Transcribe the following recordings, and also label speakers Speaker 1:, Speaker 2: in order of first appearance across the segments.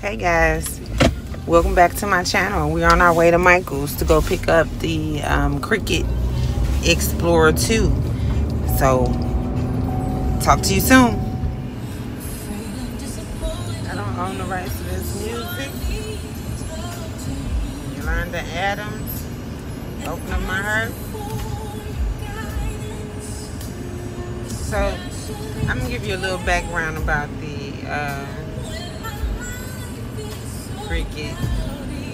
Speaker 1: Hey guys, welcome back to my channel. We're on our way to Michael's to go pick up the Cricut Explorer 2. So, talk to you soon. I don't own the rights to this music. Yolanda Adams, Open Up My Heart. So, I'm going to give you a little background about the Cricut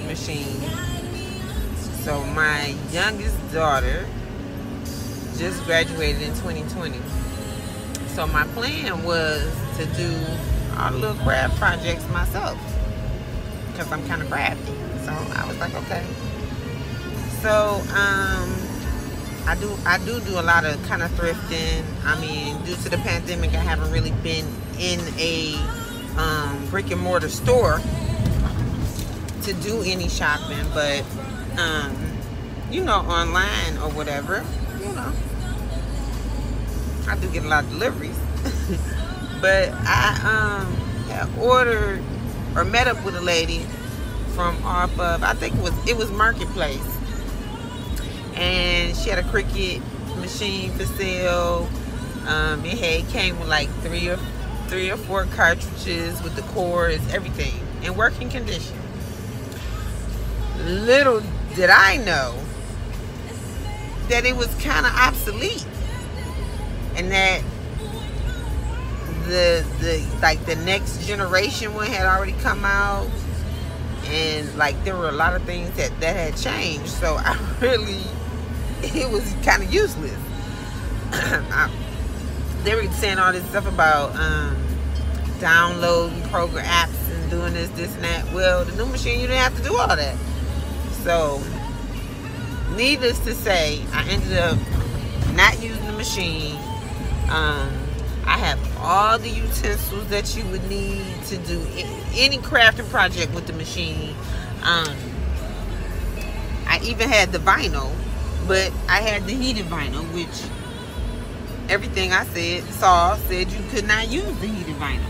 Speaker 1: machine. So my youngest daughter just graduated in 2020. So my plan was to do all the little craft projects myself because I'm kind of crafty. So I was like, okay. So I do a lot of kind of thrifting. I mean, due to the pandemic, I haven't really been in a brick and mortar store to do any shopping, but you know, online or whatever, you know, I do get a lot of deliveries. But I had ordered or met up with a lady from off of, I think it was Marketplace, and she had a Cricut machine for sale. It came with like three or four cartridges with the cords, everything in working condition. Little did I know that it was kind of obsolete, and that the next generation one had already come out, and like there were a lot of things that had changed. So it was kind of useless. They were saying all this stuff about downloading program apps and doing this and that. Well, the new machine, you didn't have to do all that. So, needless to say, I ended up not using the machine. I have all the utensils that you would need to do any crafting project with the machine. I even had the vinyl, but I had the heated vinyl, which everything I said you could not use the heated vinyl.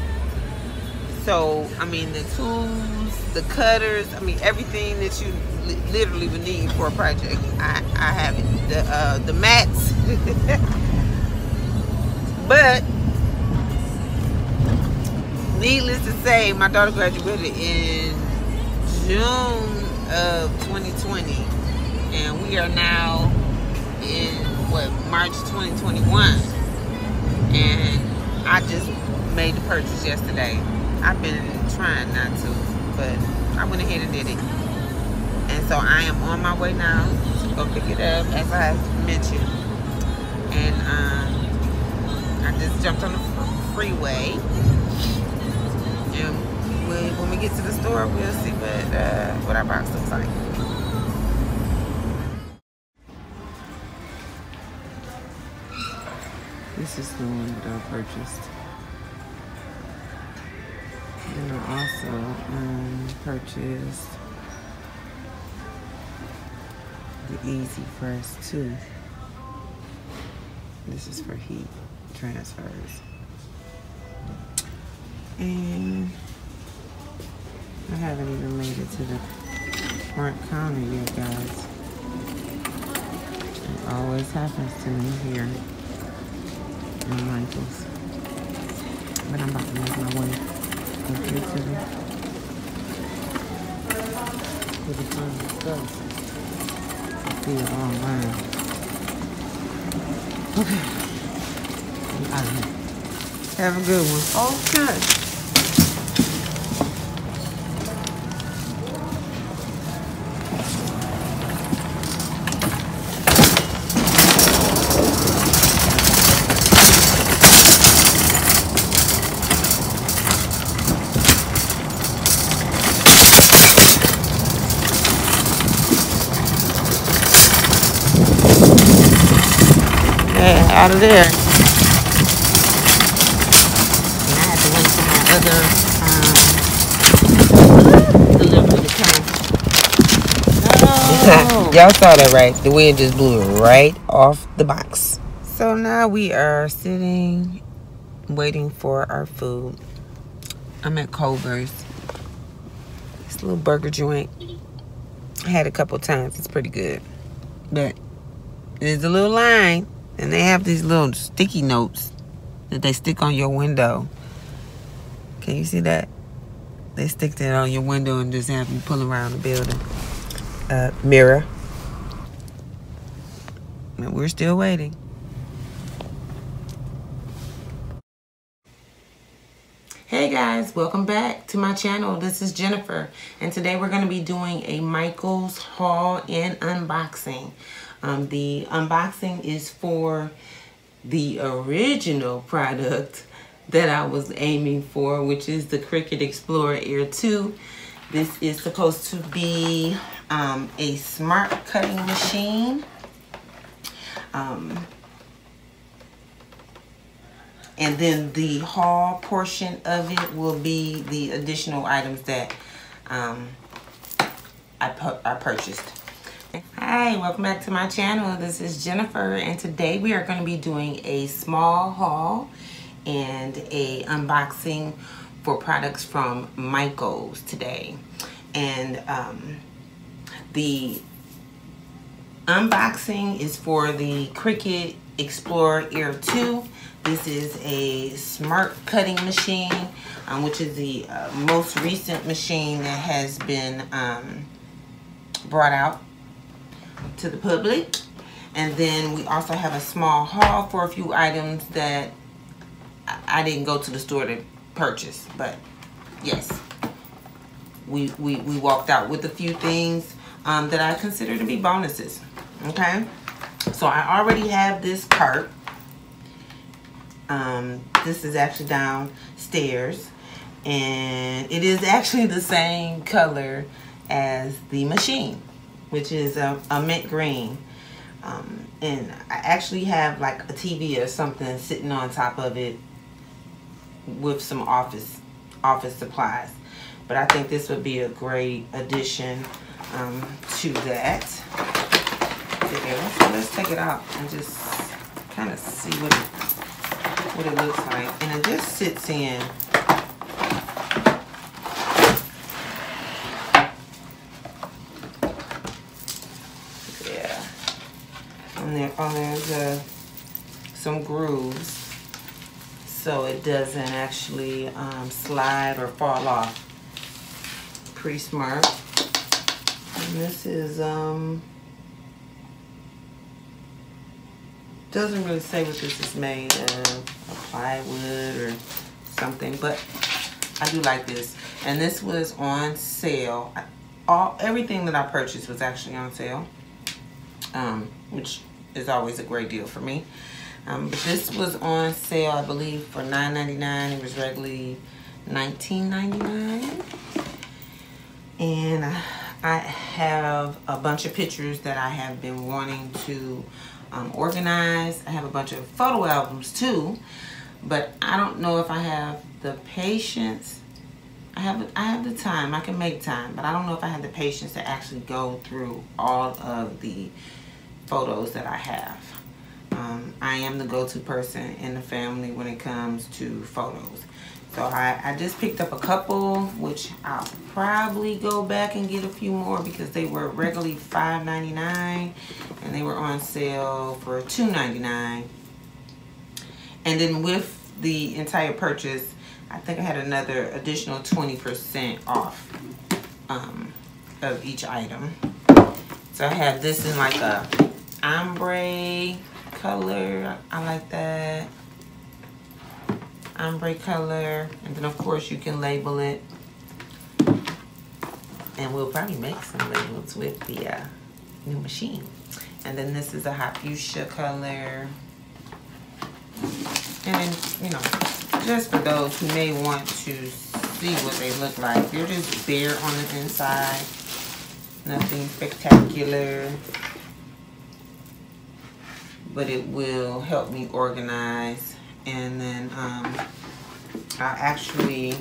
Speaker 1: So, I mean, the tools, the cutters, I mean, everything that you literally would need for a project, I have it. The mats. But needless to say, my daughter graduated in June of 2020, and we are now in March 2021, and I just made the purchase yesterday. I've been trying not to, but I went ahead and did it. And so I am on my way now to go pick it up, as I mentioned. And I just jumped on the freeway. And when we get to the store, we'll see what our box looks like. This is the one that I purchased. And I also purchased the Easy Press 2. This is for heat transfers. And I haven't even made it to the front counter yet, guys. It always happens to me here in Michael's. But I'm about to make my way up here to the front stuff. See it online. Okay. I'm out of here. Have a good one. Okay. Out of there. And I had to wait for my other delivery to come. No. Y'all saw that, right? The wind just blew it right off the box. So now we are sitting, waiting for our food. I'm at Culver's. It's a little burger joint. I had it a couple times. It's pretty good. But there's a little line, and they have these little sticky notes that they stick on your window. Can you see that? They stick that on your window and just have you pull around the building. Mirror. And we're still waiting. Hey guys, welcome back to my channel. This is Jennifer, and today we're going to be doing a Michaels haul and unboxing. The unboxing is for the original product that I was aiming for, which is the Cricut Explorer Air 2. This is supposed to be a smart cutting machine. And then the haul portion of it will be the additional items that I purchased. Hi, welcome back to my channel. This is Jennifer, and today we are going to be doing a small haul and a unboxing for products from Michaels today. And the unboxing is for the Cricut Explorer Air 2. This is a smart cutting machine, which is the most recent machine that has been brought out to the public. And then we also have a small haul for a few items that I didn't go to the store to purchase, but yes, we walked out with a few things that I consider to be bonuses. Okay, so I already have this cart. This is actually downstairs, and it is actually the same color as the machine, which is a mint green. And I actually have like a TV or something sitting on top of it with some office supplies. But I think this would be a great addition to that. So let's take it out and just kind of see what it looks like. And it just sits in. Yeah. And there's some grooves, so it doesn't actually slide or fall off. Pretty smart. And this is doesn't really say what this is made of, plywood or something, but I do like this. And this was on sale. Everything that I purchased was actually on sale, which is always a great deal for me. But this was on sale, I believe, for $9.99. It was regularly $19.99. And I have a bunch of pictures that I have been wanting to organize. I have a bunch of photo albums too, but I don't know if I have the patience. I have the time. I can make time, but I don't know if I have the patience to actually go through all of the photos that I have. I am the go-to person in the family when it comes to photos. So I just picked up a couple, which I'll probably go back and get a few more because they were regularly $5.99 and they were on sale for $2.99. And then with the entire purchase, I think I had another additional 20% off of each item. So I have this in like a ombre color. I like that. Ombre color, and then of course you can label it, and we'll probably make some labels with the new machine. And then this is a hot fuchsia color, and then, you know, just for those who may want to see what they look like, they're just bare on the inside, nothing spectacular, but it will help me organize. And then I actually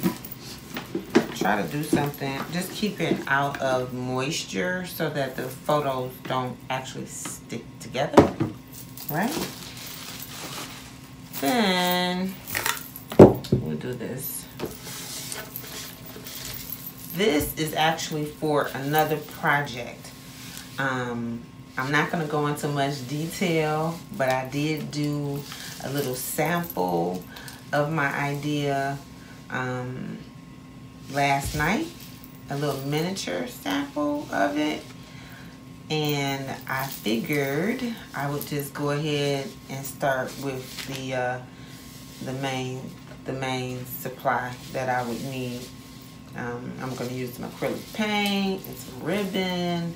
Speaker 1: try to do something, just keep it out of moisture so that the photos don't actually stick together, right? Then we'll do this. this is actually for another project. I'm not going to go into much detail, but I did do a little sample of my idea last night, a little miniature sample of it, and I figured I would just go ahead and start with the main supply that I would need. I'm going to use some acrylic paint and some ribbon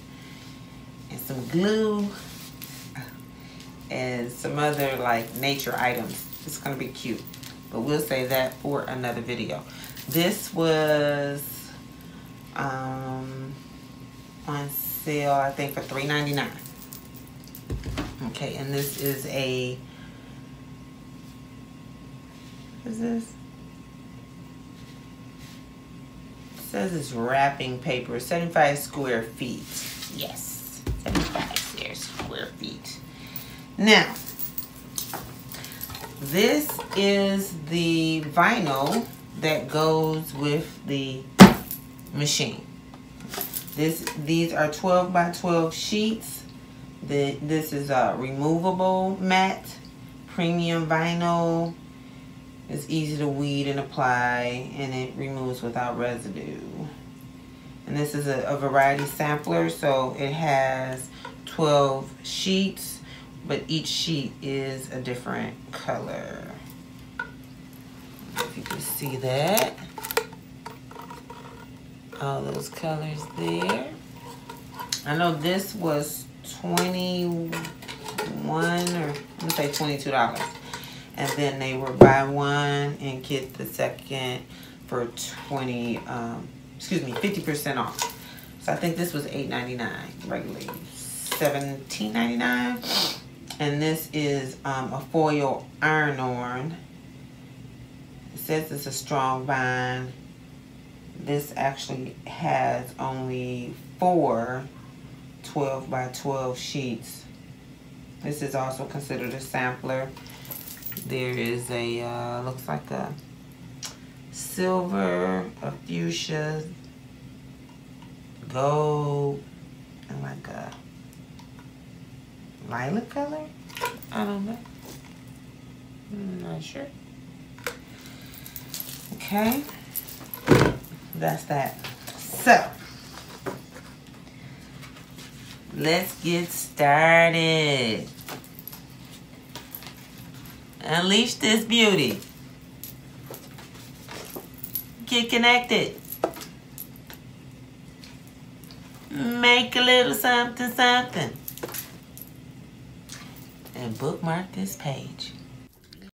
Speaker 1: and some glue and some other like nature items. It's going to be cute, but we'll save that for another video. This was on sale, I think, for $3.99. Okay, and this is a, what is this? It says it's wrapping paper, 75 square feet. Yes, 75 square feet. Now, this is the vinyl that goes with the machine. These are 12 by 12 sheets. This is a removable matte premium vinyl. It's easy to weed and apply, and it removes without residue. And this is a variety sampler, so it has 12 sheets, but each sheet is a different color. If you can see that. All those colors there. I know this was $21 or I'm gonna say $22. And then they were buy one and get the second for 50% off. So I think this was $8.99, regularly $17.99. And this is a foil iron-on. It says it's a strong bind. This actually has only 4 12 by 12 sheets. This is also considered a sampler. There is a, looks like a silver, a fuchsia, gold, and like a lilac color? I don't know. I'm not sure. Okay. That's that. So, let's get started. Unleash this beauty. Get connected. Make a little something, something. And bookmark this page.